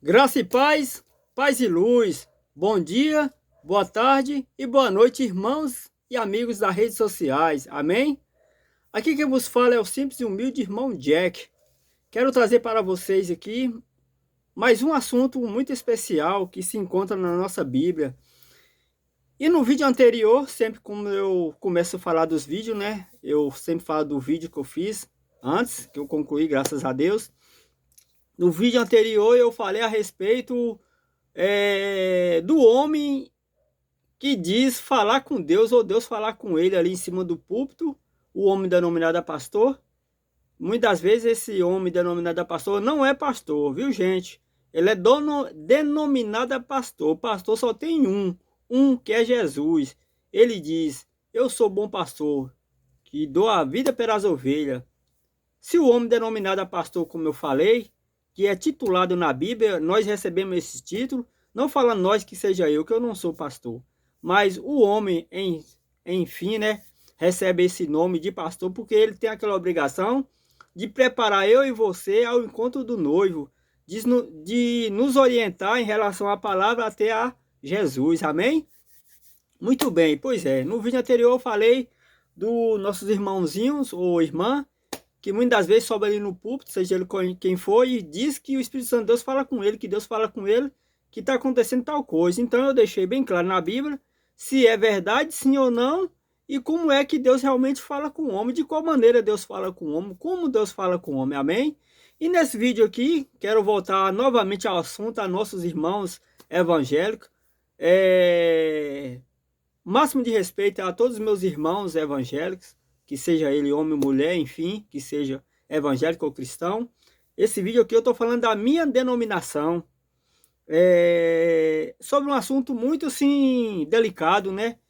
Graça e paz, paz e luz. Bom dia, boa tarde e boa noite, irmãos e amigos das redes sociais. Amém? Aqui quem vos fala é o simples e humilde irmão Jack. Quero trazer para vocês aqui mais um assunto muito especial que se encontra na nossa Bíblia. E no vídeo anterior, sempre como eu começo a falar dos vídeos, né? Eu sempre falo do vídeo que eu fiz antes, que eu concluí, graças a Deus. No vídeo anterior eu falei a respeito do homem que diz falar com Deus ou Deus falar com ele ali em cima do púlpito, o homem denominado pastor. Muitas vezes esse homem denominado pastor não é pastor, viu gente? Ele é denominado pastor. O pastor só tem um que é Jesus. Ele diz: eu sou bom pastor, que dou a vida pelas ovelhas. Se o homem denominado pastor, como eu falei, que é titulado na Bíblia, nós recebemos esse título, não falando nós que seja eu, que eu não sou pastor, mas o homem, enfim, né, recebe esse nome de pastor porque ele tem aquela obrigação de preparar eu e você ao encontro do noivo, de nos orientar em relação à palavra até a Jesus, amém? Muito bem, pois é, no vídeo anterior eu falei dos nossos irmãozinhos ou irmã, que muitas vezes sobe ali no púlpito, seja ele quem for, e diz que o Espírito Santo de Deus fala com ele, que Deus fala com ele, que está acontecendo tal coisa. Então eu deixei bem claro na Bíblia se é verdade, sim ou não, e como é que Deus realmente fala com o homem, de qual maneira Deus fala com o homem, como Deus fala com o homem, amém? E nesse vídeo aqui, quero voltar novamente ao assunto, a nossos irmãos evangélicos. Máximo de respeito a todos os meus irmãos evangélicos, que seja ele homem ou mulher, enfim, que seja evangélico ou cristão. Esse vídeo aqui eu estou falando da minha denominação, sobre um assunto muito assim delicado, né?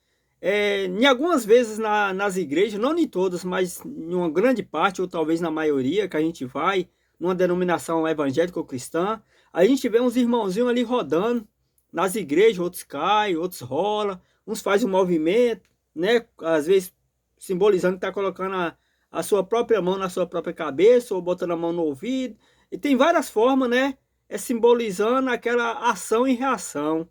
Em algumas vezes nas igrejas, não em todas, mas em uma grande parte, ou talvez na maioria, que a gente vai numa denominação evangélica ou cristã, a gente vê uns irmãozinhos ali rodando nas igrejas, outros caem, outros rolam, uns fazem um movimento, né? Às vezes simbolizando que está colocando a sua própria mão na sua própria cabeça, ou botando a mão no ouvido, e tem várias formas, né? Simbolizando aquela ação e reação.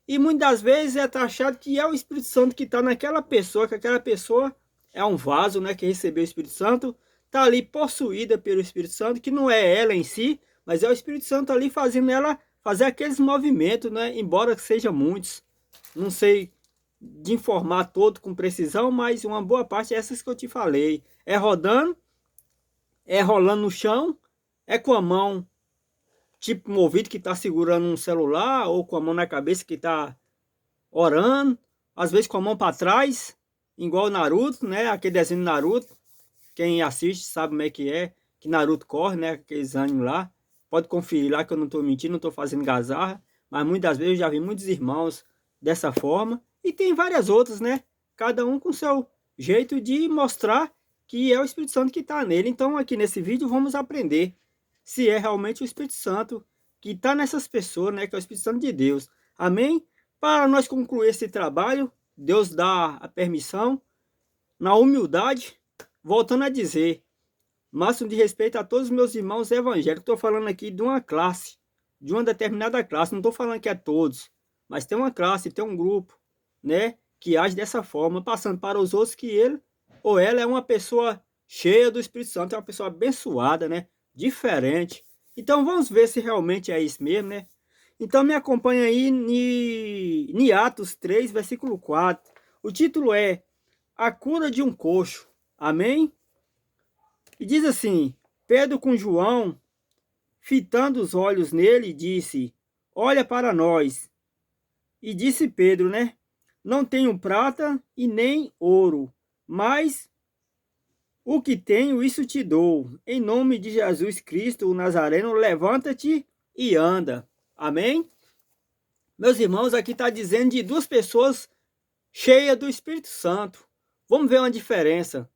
E muitas vezes é taxado que é o Espírito Santo que está naquela pessoa, que aquela pessoa é um vaso, né, que recebeu o Espírito Santo, está ali possuída pelo Espírito Santo, que não é ela em si, mas é o Espírito Santo ali fazendo ela fazer aqueles movimentos, né, embora sejam muitos. Não sei de informar todo com precisão, mas uma boa parte é essas que eu te falei. É rodando, é rolando no chão, é com a mão tipo movido que está segurando um celular, ou com a mão na cabeça que está orando, às vezes com a mão para trás, igual Naruto, né? Aquele desenho de Naruto. Quem assiste sabe como é, que Naruto corre, né? Aqueles ânimos lá. Pode conferir lá que eu não estou mentindo, não estou fazendo gazarra, mas muitas vezes eu já vi muitos irmãos dessa forma, e tem várias outras, né? Cada um com seu jeito de mostrar que é o Espírito Santo que está nele. Então aqui nesse vídeo vamos aprender se é realmente o Espírito Santo que está nessas pessoas, né? Que é o Espírito Santo de Deus. Amém? Para nós concluir esse trabalho, Deus dá a permissão, na humildade, voltando a dizer, máximo de respeito a todos os meus irmãos evangélicos. Estou falando aqui de uma classe, de uma determinada classe, não estou falando que é todos, mas tem uma classe, tem um grupo, né, que age dessa forma, passando para os outros que ele ou ela é uma pessoa cheia do Espírito Santo, é uma pessoa abençoada, né, diferente. Então vamos ver se realmente é isso mesmo, né? Então me acompanha aí em Atos 3, versículo 4. O título é A Cura de um Coxo. Amém? E diz assim: Pedro com João, fitando os olhos nele, disse: Olha para nós. E disse Pedro, né? Não tenho prata e nem ouro, mas o que tenho, isso te dou. Em nome de Jesus Cristo, o Nazareno, levanta-te e anda. Amém? Meus irmãos, aqui está dizendo de duas pessoas cheias do Espírito Santo. Vamos ver uma diferença.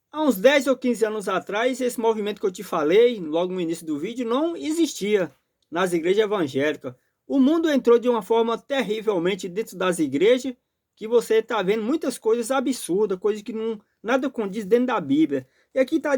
Há uns 10 ou 15 anos atrás, esse movimento que eu te falei, logo no início do vídeo, não existia nas igrejas evangélicas. O mundo entrou de uma forma terrivelmente dentro das igrejas, que você está vendo muitas coisas absurdas, coisas que não nada condiz dentro da Bíblia. E aqui está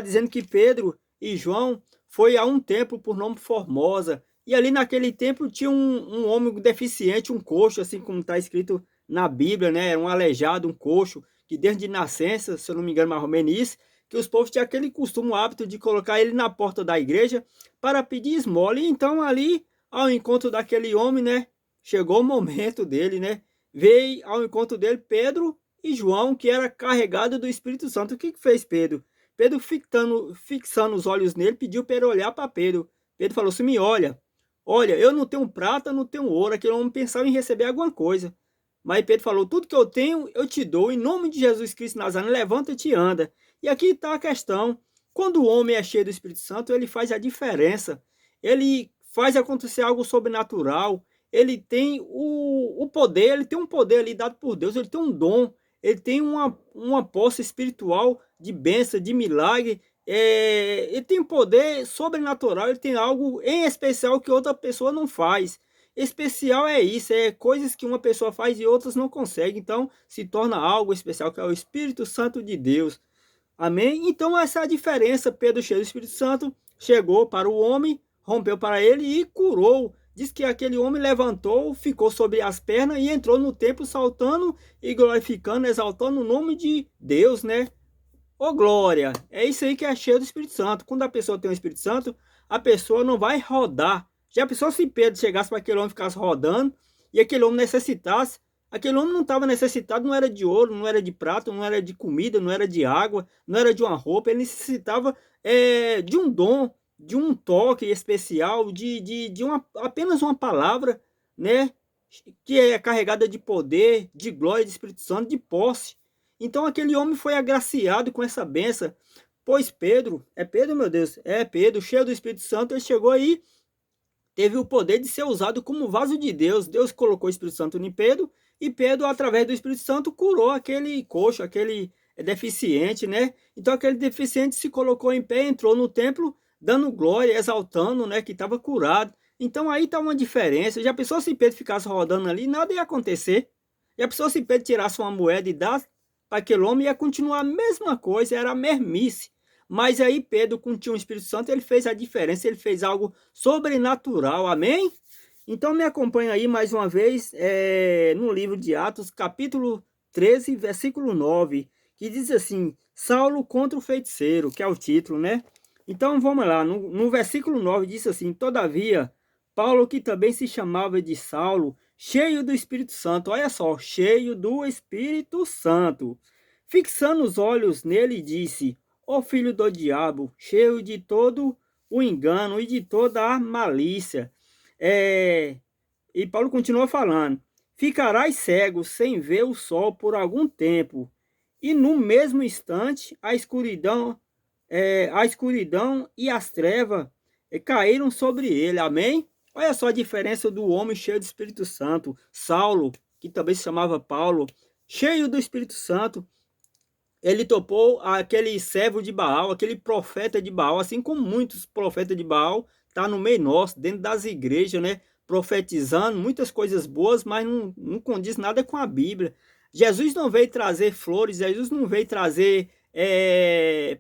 dizendo que Pedro e João foi a um templo por nome Formosa, E ali naquele tempo tinha um homem deficiente, um coxo, assim como está escrito na Bíblia, né? Era um aleijado, um coxo, que desde nascença, se eu não me engano, mais ou menos isso, que os povos tinham aquele costume, o hábito de colocar ele na porta da igreja para pedir esmola. E então ali, ao encontro daquele homem, né? Chegou o momento dele, né? Veio ao encontro dele Pedro e João, que era carregado do Espírito Santo. O que fez Pedro? Pedro, fixando os olhos nele, pediu para ele olhar para Pedro. Pedro falou assim: me olha. Olha, eu não tenho prata, não tenho ouro. Aquele homem pensava em receber alguma coisa. Mas Pedro falou: tudo que eu tenho, eu te dou. Em nome de Jesus Cristo Nazareno, levanta-te e anda. E aqui está a questão. Quando o homem é cheio do Espírito Santo, ele faz a diferença. Ele faz acontecer algo sobrenatural. Ele tem o poder, ele tem um poder ali dado por Deus. Ele tem um dom. Ele tem uma posse espiritual de bênção, de milagre. Ele tem poder sobrenatural, ele tem algo em especial que outra pessoa não faz. Especial é isso, é coisas que uma pessoa faz e outras não conseguem, então se torna algo especial, que é o Espírito Santo de Deus. Amém? Então essa é a diferença. Pedro, cheio do Espírito Santo, chegou para o homem, rompeu para ele e curou. Diz que aquele homem levantou, ficou sobre as pernas e entrou no templo saltando e glorificando, exaltando o nome de Deus, né? Ô glória, é isso aí que é cheio do Espírito Santo. Quando a pessoa tem o Espírito Santo, a pessoa não vai rodar. Já a pessoa, se Pedro chegasse para aquele homem e ficasse rodando, e aquele homem necessitasse, aquele homem não estava necessitado, não era de ouro, não era de prata, não era de comida, não era de água, não era de uma roupa, ele necessitava de um dom, de um toque especial, apenas uma palavra, né? Que é carregada de poder, de glória, de Espírito Santo, de posse. Então aquele homem foi agraciado com essa benção, pois Pedro, é Pedro, meu Deus, é Pedro, cheio do Espírito Santo, ele chegou aí, teve o poder de ser usado como vaso de Deus. Deus colocou o Espírito Santo em Pedro, e Pedro, através do Espírito Santo, curou aquele coxo, aquele deficiente, né? Então aquele deficiente se colocou em pé, entrou no templo, dando glória, exaltando, né, que estava curado. Então aí está uma diferença. Já pensou se Pedro ficasse rodando ali, nada ia acontecer. Já pensou se Pedro tirasse uma moeda e desse para aquele homem, ia continuar a mesma coisa, era a mesmice. Mas aí Pedro, como tinha o Espírito Santo, ele fez a diferença, ele fez algo sobrenatural, amém? Então me acompanha aí mais uma vez no livro de Atos, capítulo 13, versículo 9, que diz assim: Saulo contra o feiticeiro, que é o título, né? Então vamos lá, no versículo 9 diz assim: Todavia, Paulo, que também se chamava de Saulo, cheio do Espírito Santo, olha só, cheio do Espírito Santo, fixando os olhos nele, disse: Ó filho do diabo, cheio de todo o engano e de toda a malícia. E Paulo continua falando: ficarás cego sem ver o sol por algum tempo, e no mesmo instante a escuridão e as trevas caíram sobre ele. Amém? Olha só a diferença do homem cheio do Espírito Santo. Saulo, que também se chamava Paulo, cheio do Espírito Santo, ele topou aquele servo de Baal, aquele profeta de Baal, assim como muitos profetas de Baal, tá no meio nosso, dentro das igrejas, né? Profetizando muitas coisas boas, mas não condiz nada com a Bíblia. Jesus não veio trazer flores, Jesus não veio trazer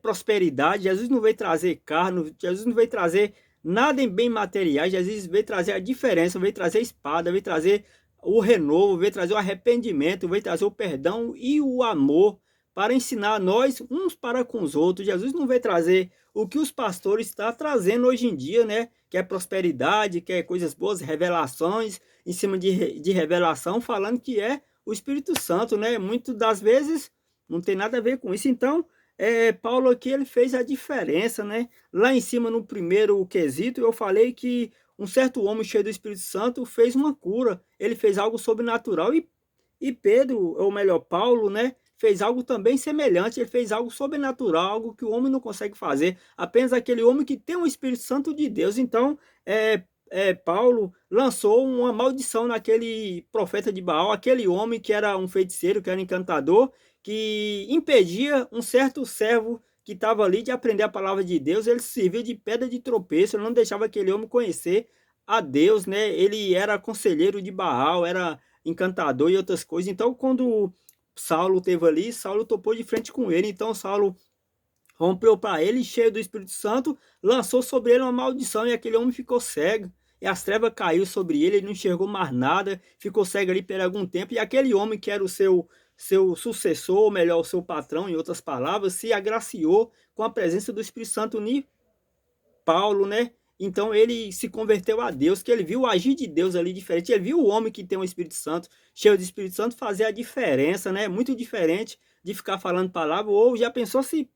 prosperidade, Jesus não veio trazer carne, Jesus não veio trazer nada em bem materiais, Jesus veio trazer a diferença, veio trazer a espada, veio trazer o renovo, veio trazer o arrependimento, veio trazer o perdão e o amor, para ensinar nós uns para com os outros. Jesus não veio trazer o que os pastores estão trazendo hoje em dia, né? Que é prosperidade, que é coisas boas, revelações, em cima de revelação, falando que é o Espírito Santo, né? Muitas das vezes não tem nada a ver com isso. Então, Paulo aqui, ele fez a diferença, né? Lá em cima, no primeiro quesito, eu falei que um certo homem cheio do Espírito Santo fez uma cura. Ele fez algo sobrenatural e Pedro, ou melhor, Paulo, né? Fez algo também semelhante, ele fez algo sobrenatural, algo que o homem não consegue fazer, apenas aquele homem que tem o Espírito Santo de Deus. Então, Paulo lançou uma maldição naquele profeta de Baal, aquele homem que era um feiticeiro, que era encantador, que impedia um certo servo que estava ali de aprender a palavra de Deus. Ele servia de pedra de tropeço, ele não deixava aquele homem conhecer a Deus, né? Ele era conselheiro de Baal, era encantador e outras coisas. Então, quando Saulo teve ali, Saulo topou de frente com ele. Então Saulo rompeu para ele, cheio do Espírito Santo, lançou sobre ele uma maldição e aquele homem ficou cego. e as trevas caiu sobre ele, ele não enxergou mais nada, ficou cego ali por algum tempo, e aquele homem que era o seu sucessor, ou melhor, o seu patrão, em outras palavras, se agraciou com a presença do Espírito Santo em Paulo, né? Então ele se converteu a Deus, que ele viu o agir de Deus ali diferente, ele viu o homem que tem o Espírito Santo, cheio do Espírito Santo, fazer a diferença, né? Muito diferente de ficar falando palavra. Ou já pensou se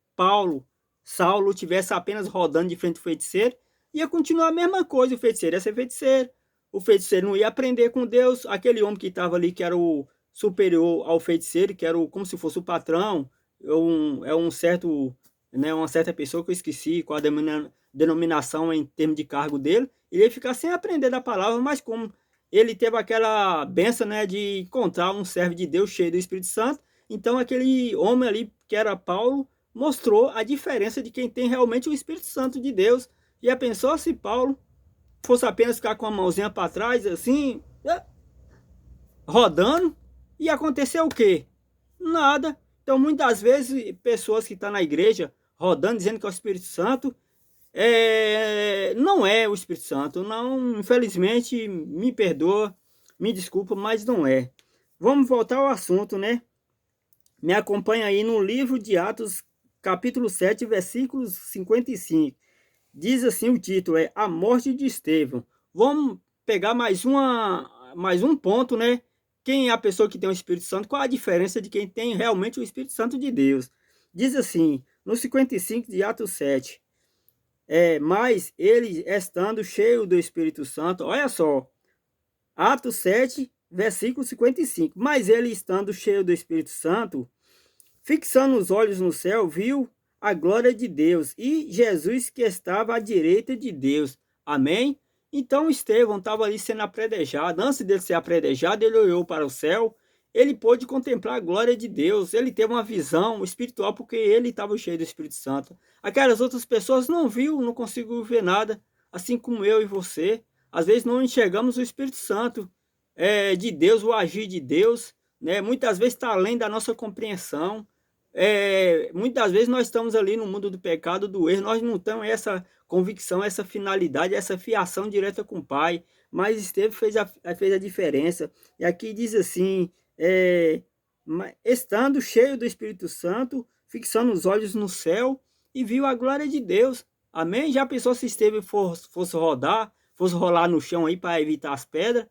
Saulo tivesse apenas rodando de frente ao feiticeiro, ia continuar a mesma coisa, o feiticeiro ia ser feiticeiro, o feiticeiro não ia aprender com Deus, aquele homem que estava ali, que era o superior ao feiticeiro, que era como se fosse o patrão, um certo, né, uma certa pessoa que eu esqueci qual a denominação em termos de cargo dele, ele ia ficar sem aprender da palavra, mas como ele teve aquela benção, né, de encontrar um servo de Deus cheio do Espírito Santo, então aquele homem ali, que era Paulo, mostrou a diferença de quem tem realmente o Espírito Santo de Deus. Já pensou se Paulo fosse apenas ficar com a mãozinha para trás, assim, rodando, e aconteceu o quê? Nada. Então, muitas vezes, pessoas que estão na igreja rodando, dizendo que é o Espírito Santo, não é o Espírito Santo. Não, infelizmente, me perdoa, me desculpa, mas não é. Vamos voltar ao assunto, né? Me acompanha aí no livro de Atos, capítulo 7, versículos 55. Diz assim o título, é A Morte de Estevão. Vamos pegar mais um ponto, né? Quem é a pessoa que tem o Espírito Santo? Qual a diferença de quem tem realmente o Espírito Santo de Deus? Diz assim, no 55 de Atos 7. Mas ele estando cheio do Espírito Santo, olha só, Atos 7, versículo 55. Mas ele estando cheio do Espírito Santo, fixando os olhos no céu, viu a glória de Deus e Jesus que estava à direita de Deus. Amém? Então Estevão estava ali sendo apredejado. Antes dele ser apredejado, ele olhou para o céu. Ele pôde contemplar a glória de Deus. Ele teve uma visão espiritual porque ele estava cheio do Espírito Santo. Aquelas outras pessoas não viu, não conseguiu ver nada. Assim como eu e você. Às vezes não enxergamos o Espírito Santo de Deus, o agir de Deus, né? Muitas vezes está além da nossa compreensão. Muitas vezes nós estamos ali no mundo do pecado, do erro, nós não temos essa convicção, essa finalidade, essa fiação direta com o Pai, mas Estevão fez a diferença. E aqui diz assim, estando cheio do Espírito Santo, fixando os olhos no céu e viu a glória de Deus. Amém? Já pensou se Estevão fosse rolar no chão aí para evitar as pedras?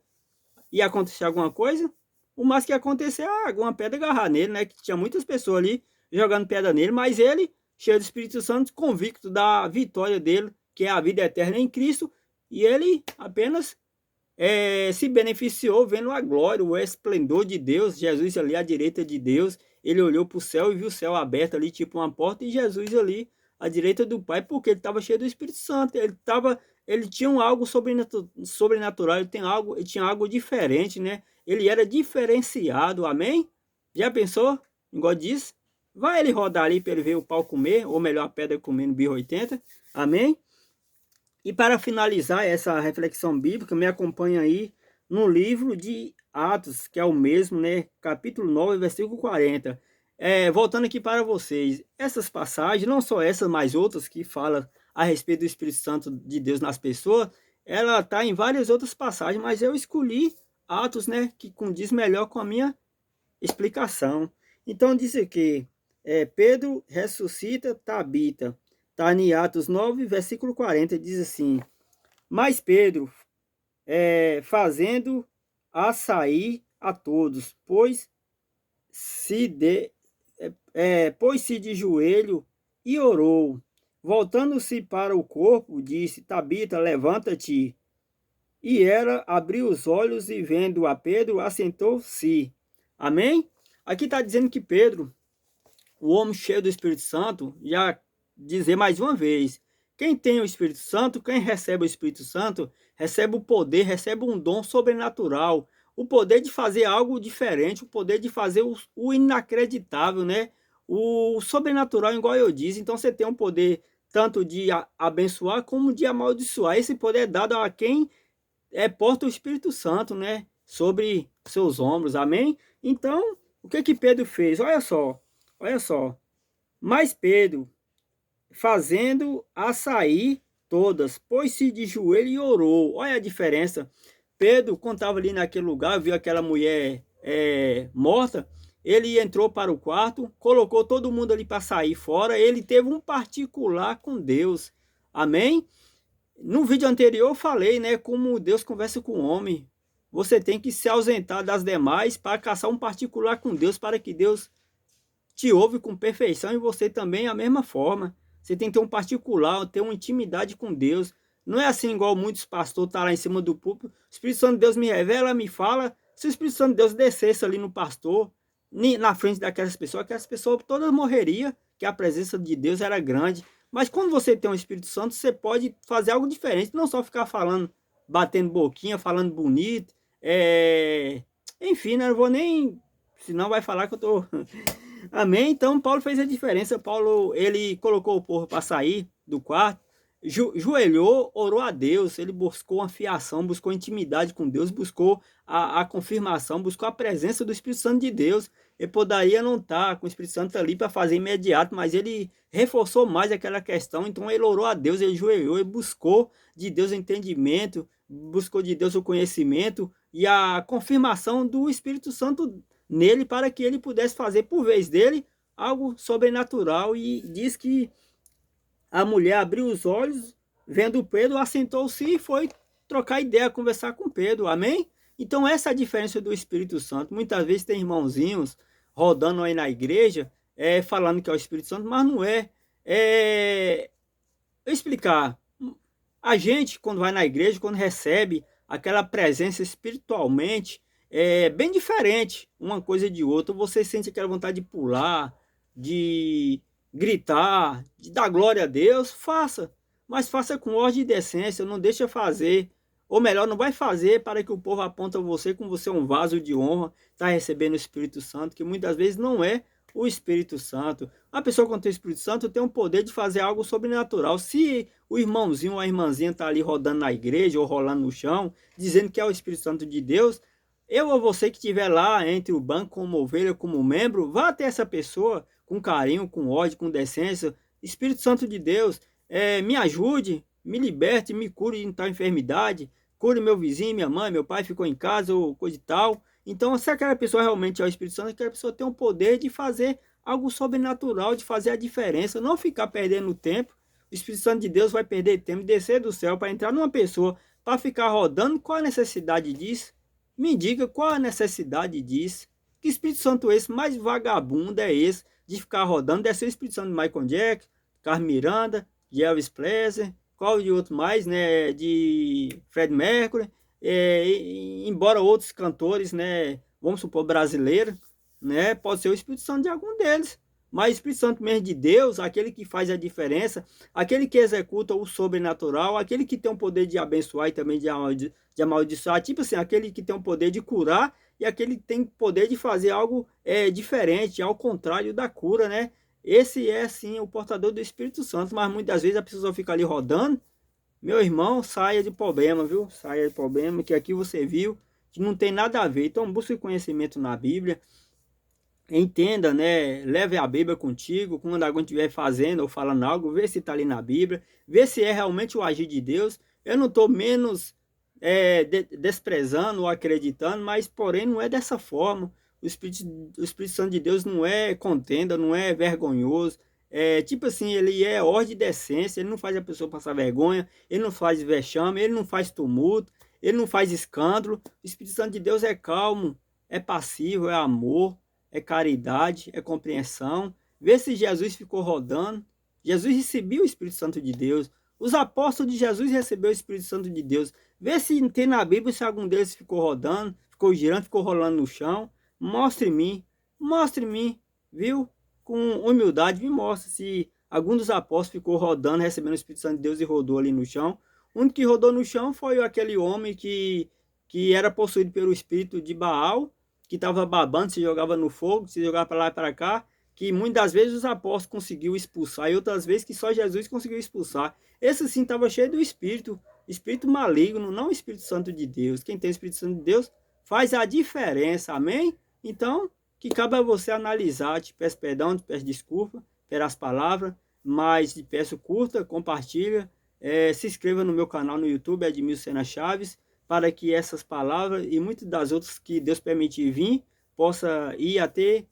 Ia acontecer alguma coisa? O mais que ia acontecer é alguma pedra agarrar nele, né? Que tinha muitas pessoas ali jogando pedra nele, mas ele, cheio do Espírito Santo, convicto da vitória dele, que é a vida eterna em Cristo, e ele apenas se beneficiou vendo a glória, o esplendor de Deus, Jesus ali à direita de Deus. Ele olhou para o céu e viu o céu aberto ali, tipo uma porta, e Jesus ali à direita do Pai, porque ele estava cheio do Espírito Santo. Ele tinha algo sobrenatural, ele tinha algo diferente, né? Ele era diferenciado, amém? Já pensou? Igual diz, vai ele rodar ali para ele ver o pau comer, ou melhor, a pedra comer no birro 80, amém? E para finalizar essa reflexão bíblica, me acompanha aí no livro de Atos, que é o mesmo, né? Capítulo 9, versículo 40. Voltando aqui para vocês, essas passagens, não só essas, mas outras que falam a respeito do Espírito Santo de Deus nas pessoas, ela está em várias outras passagens, mas eu escolhi Atos, né? Que condiz melhor com a minha explicação. Então diz aqui, Pedro ressuscita Tabita. Está em Atos 9, versículo 40, diz assim, mas Pedro, fazendo a sair a todos, pôs-se de joelho e orou. Voltando-se para o corpo, disse, Tabita, levanta-te. E ela abriu os olhos e, vendo a Pedro, assentou-se. Amém? Aqui está dizendo que Pedro, o homem cheio do Espírito Santo, já dizer mais uma vez, quem tem o Espírito Santo, quem recebe o Espírito Santo, recebe o poder, recebe um dom sobrenatural, o poder de fazer algo diferente, o poder de fazer o inacreditável, né? O sobrenatural, igual eu disse. Então você tem um poder tanto de abençoar como de amaldiçoar. Esse poder é dado a quem porta o Espírito Santo, né? Sobre seus ombros, amém? Então, o que Pedro fez? Olha só. Mas Pedro, fazendo a sair todas, pôs-se de joelho e orou. Olha a diferença. Pedro, quando estava ali naquele lugar, viu aquela mulher morta, ele entrou para o quarto, colocou todo mundo ali para sair fora, ele teve um particular com Deus. Amém? No vídeo anterior eu falei, né, como Deus conversa com o homem. Você tem que se ausentar das demais para caçar um particular com Deus, para que Deus te ouve com perfeição e você também a mesma forma. Você tem que ter um particular, ter uma intimidade com Deus. Não é assim igual muitos pastores estão lá em cima do púlpito. O Espírito Santo de Deus me revela, me fala. Se o Espírito Santo de Deus descesse ali no pastor, na frente daquelas pessoas todas morreriam, que a presença de Deus era grande. Mas quando você tem o Espírito Santo, você pode fazer algo diferente, não só ficar falando, batendo boquinha, falando bonito. Enfim, né? Não vou nem... Senão vai falar que eu tô... Amém? Então Paulo fez a diferença. Paulo, ele colocou o povo para sair do quarto, joelhou, orou a Deus, ele buscou uma fiação, buscou intimidade com Deus, buscou a confirmação, buscou a presença do Espírito Santo de Deus. Ele poderia não estar com o Espírito Santo ali para fazer imediato, mas ele reforçou mais aquela questão. Então ele orou a Deus, ele joelhou, ele buscou de Deus o entendimento, buscou de Deus o conhecimento e a confirmação do Espírito Santo nele, para que ele pudesse fazer por vez dele algo sobrenatural. E diz que a mulher abriu os olhos, vendo Pedro, assentou-se e foi trocar ideia, conversar com Pedro. Amém? Então essa é a diferença do Espírito Santo. Muitas vezes tem irmãozinhos rodando aí na igreja, falando que é o Espírito Santo, mas não é. Eu explicar. A gente, quando vai na igreja, quando recebe aquela presença espiritualmente, é bem diferente uma coisa de outra. Você sente aquela vontade de pular, de gritar, de dar glória a Deus, faça. Mas faça com ordem e decência, não deixa fazer. Ou melhor, não vai fazer para que o povo aponte a você como você é um vaso de honra, está recebendo o Espírito Santo, que muitas vezes não é o Espírito Santo. A pessoa quando tem o Espírito Santo tem o poder de fazer algo sobrenatural. Se o irmãozinho ou a irmãzinha está ali rodando na igreja ou rolando no chão, dizendo que é o Espírito Santo de Deus, eu ou você que estiver lá entre o banco como ovelha, como membro, vá até essa pessoa com carinho, com ódio, com decência. Espírito Santo de Deus, me ajude, me liberte, me cure de tal enfermidade, cure meu vizinho, minha mãe, meu pai ficou em casa ou coisa e tal. Então, se aquela pessoa realmente é o Espírito Santo, aquela pessoa tem o poder de fazer algo sobrenatural, de fazer a diferença, não ficar perdendo tempo. O Espírito Santo de Deus vai perder tempo, descer do céu para entrar numa pessoa, para ficar rodando. Qual a necessidade disso? Me diga qual a necessidade disso. Que Espírito Santo é esse? Mais vagabundo é esse de ficar rodando? Deve ser o Espírito Santo de Michael Jackson, Carlos Miranda, de Elvis Presley, qual de outro mais, né? De Fred Mercury. Embora outros cantores, né? Vamos supor brasileiros, né? Pode ser o Espírito Santo de algum deles. Mas o Espírito Santo mesmo de Deus, aquele que faz a diferença, aquele que executa o sobrenatural, aquele que tem o poder de abençoar e também de amaldiçoar, tipo assim, aquele que tem o poder de curar e aquele que tem o poder de fazer algo diferente, ao contrário da cura, né? Esse é, sim, o portador do Espírito Santo, mas muitas vezes a pessoa fica ali rodando. Meu irmão, saia de problema, viu? Saia de problema, que aqui você viu que não tem nada a ver. Então busque conhecimento na Bíblia. Entenda, né? Leve a Bíblia contigo, quando alguém estiver fazendo ou falando algo, vê se está ali na Bíblia, vê se é realmente o agir de Deus. Eu não estou menos desprezando ou acreditando, mas porém não é dessa forma. O Espírito Santo de Deus não é contenda, não é vergonhoso. Tipo assim, ele é ordem e decência, ele não faz a pessoa passar vergonha, ele não faz vexame, ele não faz tumulto, ele não faz escândalo. O Espírito Santo de Deus é calmo, é passivo, é amor, é caridade, é compreensão. Vê se Jesus ficou rodando. Jesus recebeu o Espírito Santo de Deus. Os apóstolos de Jesus receberam o Espírito Santo de Deus. Vê se tem na Bíblia se algum deles ficou rodando, ficou girando, ficou rolando no chão. Mostre-me, viu? Com humildade, me mostre se algum dos apóstolos ficou rodando, recebendo o Espírito Santo de Deus e rodou ali no chão. O único que rodou no chão foi aquele homem que era possuído pelo espírito de Baal, que estava babando, se jogava no fogo, se jogava para lá e para cá, que muitas vezes os apóstolos conseguiu expulsar e outras vezes que só Jesus conseguiu expulsar. Esse sim estava cheio do espírito maligno, não o Espírito Santo de Deus. Quem tem o Espírito Santo de Deus faz a diferença, amém? Então, que cabe a você analisar. Te peço perdão, te peço desculpa pelas palavras, mas te peço curta, compartilha, se inscreva no meu canal no YouTube, Edmilson Sena Chaves, para que essas palavras e muitas das outras que Deus permitir vir, possa ir até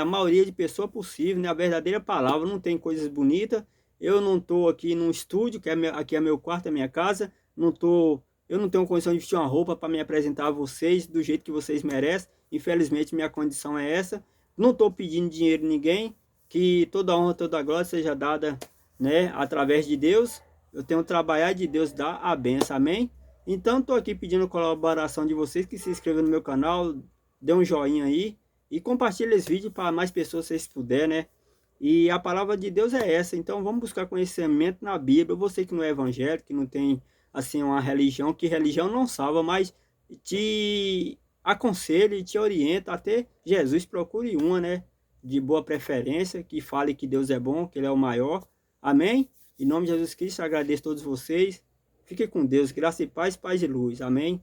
a maioria de pessoas possível, né? A verdadeira palavra. Não tem coisas bonitas. Eu não estou aqui num estúdio, que aqui é meu quarto, é minha casa. Eu não tenho condição de vestir uma roupa para me apresentar a vocês do jeito que vocês merecem. Infelizmente, minha condição é essa. Não estou pedindo dinheiro a ninguém. Que toda honra, toda glória seja dada, né, através de Deus. Eu tenho trabalhado de Deus dar a benção, amém? Então, estou aqui pedindo a colaboração de vocês, que se inscrevam no meu canal, dê um joinha aí e compartilhe esse vídeo para mais pessoas, se vocês puderem, né? E a palavra de Deus é essa, então vamos buscar conhecimento na Bíblia. Você que não é evangélico, que não tem assim uma religião, que religião não salva, mas te aconselha e te orienta até Jesus. Procure uma, né, de boa preferência, que fale que Deus é bom, que Ele é o maior. Amém? Em nome de Jesus Cristo, agradeço a todos vocês. Fiquem com Deus, graça e paz, paz e luz. Amém?